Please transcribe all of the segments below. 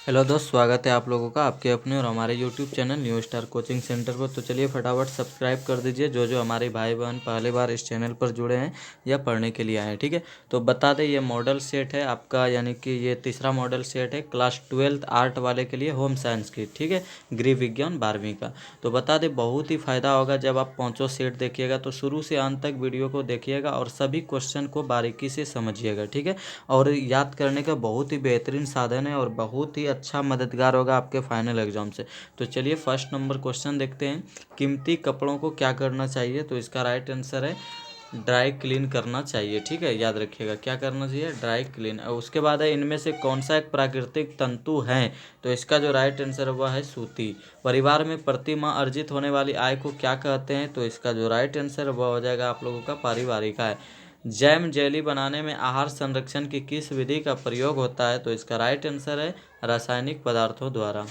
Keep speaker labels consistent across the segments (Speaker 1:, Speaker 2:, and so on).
Speaker 1: Hello दोस्त, स्वागत है आप लोगों का आपके अपने और हमारे YouTube channel new star coaching centre पर। तो चलिए फटाफट सब्सक्राइब कर दीजिए जो हमारे भाई बहन पहली बार इस चैनल पर जुड़े हैं या पढ़ने के लिए आए हैं। ठीक है, तो बता दें ये मॉडल सेट है आपका, यानी कि ये तीसरा मॉडल सेट है क्लास 12 आर्ट वाले के लिए, होम साइंस की। ठीक है, गृह विज्ञान 12वीं का। तो बता दें बहुत ही फ़ायदा होगा जब आप पाँचों सेट देखिएगा, तो शुरू से अंत तक वीडियो को देखिएगा और सभी क्वेश्चन को बारीकी से समझिएगा। ठीक है, और याद करने का बहुत ही बेहतरीन साधन है और बहुत ही अच्छा मददगार होगा आपके फाइनल एग्जाम से। तो चलिए फर्स्ट नंबर क्वेश्चन देखते हैं। कीमती कपड़ों को क्या करना चाहिए? तो इसका राइट आंसर है ड्राई क्लीन करना चाहिए। ठीक है, याद रखिएगा क्या करना चाहिए, ड्राई क्लीन। और उसके बाद है इनमें से कौन सा एक प्राकृतिक तंतु है? तो इसका जो राइट आंसर है वह है सूती। परिवार में प्रति माह अर्जित होने वाली आय को क्या कहते हैं? तो इसका जो राइट आंसर है वह हो जाएगा आप लोगों का पारिवारिक आय। जैम जेली बनाने में आहार संरक्षण की किस विधि का प्रयोग होता है? तो इसका राइट आंसर है रासायनिक पदार्थों द्वारा।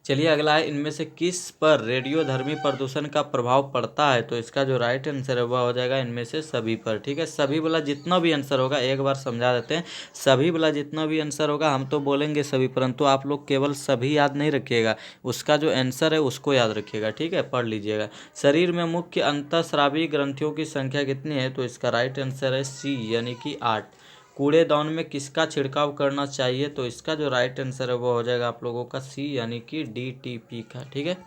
Speaker 1: चलिए अगला है, इनमें से किस पर रेडियोधर्मी प्रदूषण का प्रभाव पड़ता है? तो इसका जो राइट आंसर है वह हो जाएगा इनमें से सभी पर। ठीक है, सभी वाला जितना भी आंसर होगा, एक बार समझा देते हैं, सभी वाला जितना भी आंसर होगा हम तो बोलेंगे सभी, परंतु आप लोग केवल सभी याद नहीं रखिएगा, उसका जो आंसर है उसको याद रखिएगा। ठीक है, पढ़ लीजिएगा। शरीर में मुख्य अंतःस्रावी ग्रंथियों की संख्या कितनी है? तो इसका राइट आंसर है सी, यानी कि 8। कूड़ेदान में किसका छिड़काव करना चाहिए? तो इसका जो राइट आंसर है वो हो जाएगा आप लोगों का सी, यानी कि DTP का। ठीक है,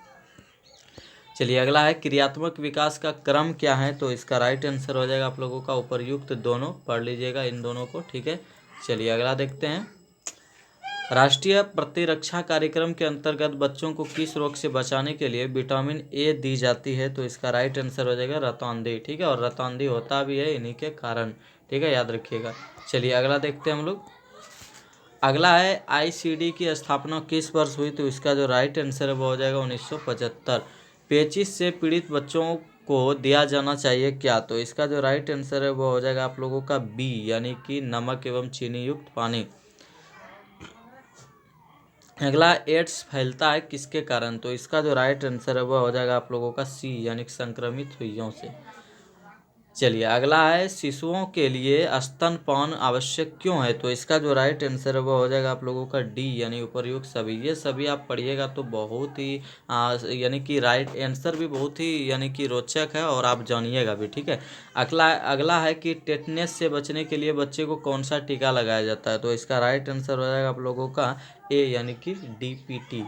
Speaker 1: चलिए अगला है, क्रियात्मक विकास का क्रम क्या है? तो इसका राइट आंसर हो जाएगा आप लोगों का उपर्युक्त दोनों। पढ़ लीजिएगा इन दोनों को। ठीक है, चलिए अगला देखते हैं। राष्ट्रीय प्रतिरक्षा कार्यक्रम के अंतर्गत बच्चों को किस रोग से बचाने के लिए विटामिन ए दी जाती है? तो इसका राइट आंसर हो जाएगा रतौंधी। ठीक है, और रतौंधी होता भी है इन्हीं के कारण। ठीक है, याद रखिएगा। चलिए अगला देखते हैं हम लोग। अगला है, ICD की स्थापना किस वर्ष हुई? तो इसका जो राइट आंसर है वो हो जाएगा 1975। पेचिश से पीड़ित बच्चों को दिया जाना चाहिए क्या? तो इसका जो राइट आंसर है वो हो जाएगा आप लोगों का बी, यानी कि नमक एवं चीनी युक्त पानी। अगला, एड्स फैलता है किसके कारण? तो इसका जो राइट आंसर है वह हो जाएगा आप लोगों का सी, यानी संक्रमित हुइयों से। चलिए अगला है, शिशुओं के लिए स्तनपान आवश्यक क्यों है? तो इसका जो राइट आंसर है वो हो जाएगा आप लोगों का डी, यानी उपरयुक्त सभी। ये सभी आप पढ़िएगा तो बहुत ही यानी कि राइट आंसर भी बहुत ही यानी कि रोचक है और आप जानिएगा भी। ठीक है, अगला अगला है कि टेटनेस से बचने के लिए बच्चे को कौन सा टीका लगाया जाता है? तो इसका राइट आंसर हो जाएगा आप लोगों का ए, यानी कि DPT।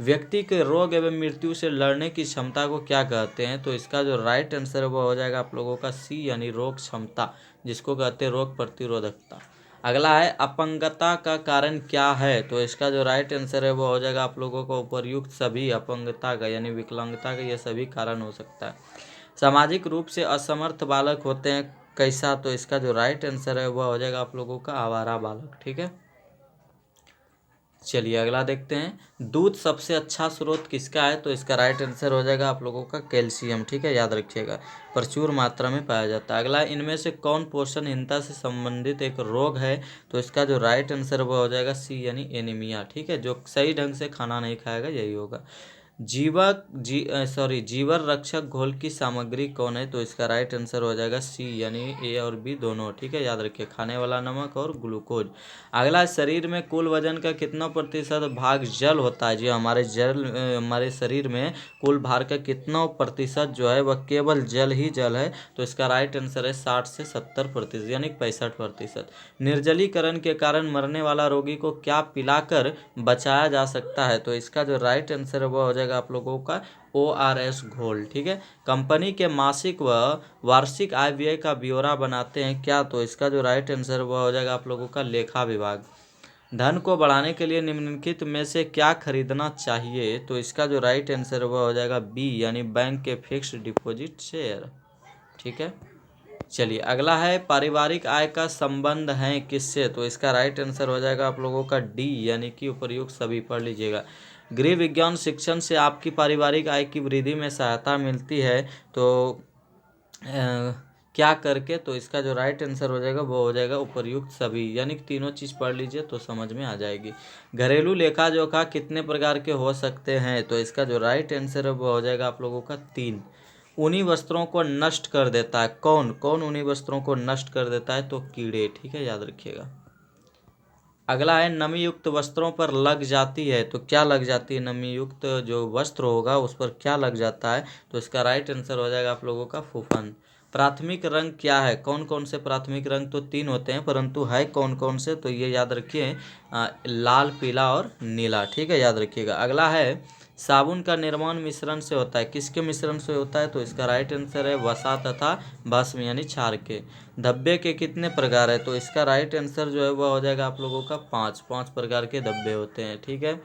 Speaker 1: व्यक्ति के रोग एवं मृत्यु से लड़ने की क्षमता को क्या कहते हैं? तो इसका जो राइट आंसर है वो हो जाएगा आप लोगों का सी, यानी रोग क्षमता, जिसको कहते हैं रोग प्रतिरोधकता। अगला है, अपंगता का कारण क्या है? तो इसका जो राइट आंसर है वो हो जाएगा आप लोगों को उपर्युक्त सभी। अपंगता का यानी विकलांगता का ये सभी कारण हो सकता है। सामाजिक रूप से असमर्थ बालक होते हैं कैसा? तो इसका जो राइट आंसर है वह हो जाएगा आप लोगों का आवारा बालक। ठीक है, चलिए अगला देखते हैं। दूध सबसे अच्छा स्रोत किसका है? तो इसका राइट आंसर हो जाएगा आप लोगों का कैल्शियम। ठीक है, याद रखिएगा, प्रचुर मात्रा में पाया जाता है। अगला, इनमें से कौन पोषणहीनता से संबंधित एक रोग है? तो इसका जो राइट आंसर वो हो जाएगा सी, यानी एनीमिया। ठीक है, जो सही ढंग से खाना नहीं खाएगा यही होगा। जीवर रक्षक घोल की सामग्री कौन है? तो इसका राइट आंसर हो जाएगा सी, यानी ए और बी दोनों। ठीक है, याद रखिए, खाने वाला नमक और ग्लूकोज। अगला, शरीर में कुल वजन का कितना प्रतिशत भाग जल होता है? जी, हमारे शरीर में कुल भार का कितना प्रतिशत जो है वह केवल जल ही जल है? तो इसका राइट आंसर है 60 से 70%, यानी 65%। निर्जलीकरण के कारण मरने वाला रोगी को क्या पिलाकर बचाया जा सकता है? तो इसका जो राइट आंसर है वह हो जाएगा आप लोगों का ORS घोल। ठीक है, कंपनी के मासिक व वार्षिक आय व्यय का ब्यौरा बनाते हैं क्या? तो इसका जो राइट आंसर वह हो जाएगा आप लोगों का लेखा विभाग। धन को बढ़ाने के लिए निम्नलिखित में से क्या खरीदना चाहिए? तो इसका जो राइट आंसर वह हो जाएगा बी, यानी बैंक के फिक्स्ड डिपॉजिट शेयर। ठीक है, चलिए अगला है, पारिवारिक आय का संबंध है किससे? तो इसका राइट आंसर हो जाएगा आप लोगों का डी, यानी कि उपयुक्त सभी। पढ़ लीजिएगा। गृह विज्ञान शिक्षण से आपकी पारिवारिक आय की वृद्धि में सहायता मिलती है तो क्या करके? तो इसका जो राइट आंसर हो जाएगा वो हो जाएगा उपर्युक्त सभी, यानी कि तीनों चीज़ पढ़ लीजिए तो समझ में आ जाएगी। घरेलू लेखा जोखा कितने प्रकार के हो सकते हैं? तो इसका जो राइट आंसर है वो हो जाएगा आप लोगों का 3। ऊनी वस्त्रों को नष्ट कर देता है कौन? कौन ऊनी वस्त्रों को नष्ट कर देता है? तो कीड़े। ठीक है, याद रखिएगा। अगला है नमी युक्त वस्त्रों पर लग जाती है, तो क्या लग जाती है? नमी युक्त जो वस्त्र होगा उस पर क्या लग जाता है? तो इसका राइट आंसर हो जाएगा आप लोगों का फूफन। प्राथमिक रंग क्या है? कौन कौन से प्राथमिक रंग? तो 3 होते हैं, परंतु है कौन कौन से? तो ये याद रखिए, लाल, पीला और नीला। ठीक है, याद रखिएगा। अगला है साबुन का निर्माण मिश्रण से होता है, किसके मिश्रण से होता है? तो इसका राइट आंसर है वसा तथा भस्म यानी क्षार के। धब्बे के कितने प्रकार है? तो इसका राइट आंसर जो है वह हो जाएगा आप लोगों का 5 प्रकार के धब्बे होते हैं। ठीक है।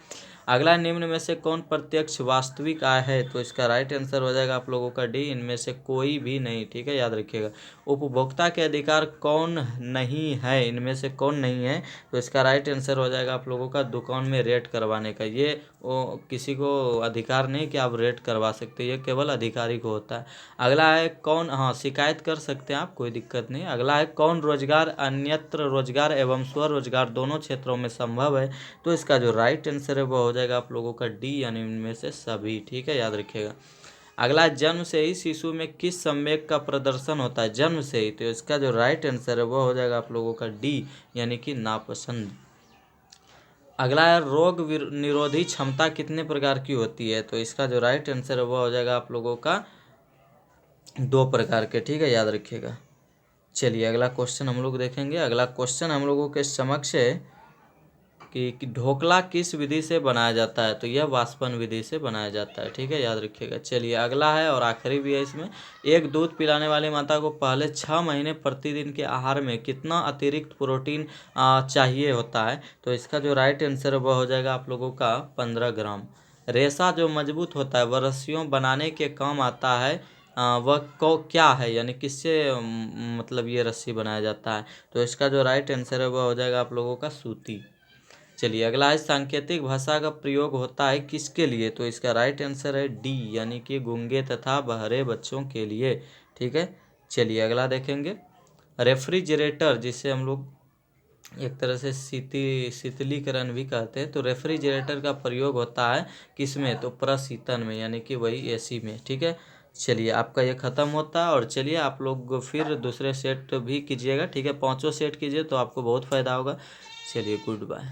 Speaker 1: अगला, निम्न में से कौन प्रत्यक्ष वास्तविक आय है? तो इसका राइट आंसर हो जाएगा आप लोगों का डी, इनमें से कोई भी नहीं। ठीक है, याद रखिएगा। उपभोक्ता के अधिकार कौन नहीं है? इनमें से कौन नहीं है? तो इसका राइट आंसर हो जाएगा आप लोगों का दुकान में रेट करवाने का। ये किसी को अधिकार नहीं कि आप रेट करवा सकते, ये केवल अधिकारी को होता है। अगला है कौन, हाँ शिकायत कर सकते हैं आप, कोई दिक्कत नहीं। अगला है कौन रोजगार अन्यत्र रोजगार एवं स्वरोजगार दोनों क्षेत्रों में संभव है? तो इसका जो राइट आंसर है वो हो जाएगा आप लोगों का डी, यानी इनमें से सभी। ठीक है, याद रखिएगा। अगला, जन्म से ही शिशु में किस संवेग का प्रदर्शन होता है? जन्म से ही। तो इसका जो राइट आंसर है वो हो जाएगा आप लोगों का डी, यानी कि नापसंद। अगला है रोग निरोधी क्षमता कितने प्रकार की होती है? तो इसका जो राइट आंसर है वो हो जाएगा आप लोगों का 2 प्रकार के। ठीक है, याद रखिएगा। चलिए अगला क्वेश्चन हम लोग देखेंगे। अगला क्वेश्चन हम लोगों के समक्ष है कि ढोकला किस विधि से बनाया जाता है? तो यह वाष्पन विधि से बनाया जाता है। ठीक है, याद रखिएगा। चलिए अगला है और आखिरी भी है इसमें। एक दूध पिलाने वाली माता को पहले 6 महीने प्रतिदिन के आहार में कितना अतिरिक्त प्रोटीन चाहिए होता है? तो इसका जो राइट आंसर है वह हो जाएगा आप लोगों का 15 ग्राम। रेशा जो मजबूत होता है वह रस्सियों बनाने के काम आता है, वह क्या है, यानी किससे मतलब ये रस्सी बनाया जाता है? तो इसका जो राइट आंसर है वह हो जाएगा आप लोगों का सूती। चलिए अगला है सांकेतिक भाषा का प्रयोग होता है किसके लिए? तो इसका राइट आंसर है डी, यानी कि गूंगे तथा बहरे बच्चों के लिए। ठीक है। चलिए अगला देखेंगे। रेफ्रिजरेटर, जिसे हम लोग एक तरह से शीतलीकरण भी कहते हैं, तो रेफ्रिजरेटर का प्रयोग होता है किसमें? तो प्रशीतन में, यानी कि वही एसी में। ठीक है। चलिए आपका ये ख़त्म होता है, और चलिए आप लोग फिर दूसरे सेट भी कीजिएगा। ठीक है, 5 सेट कीजिए तो आपको बहुत फ़ायदा होगा। चलिए गुड बाय।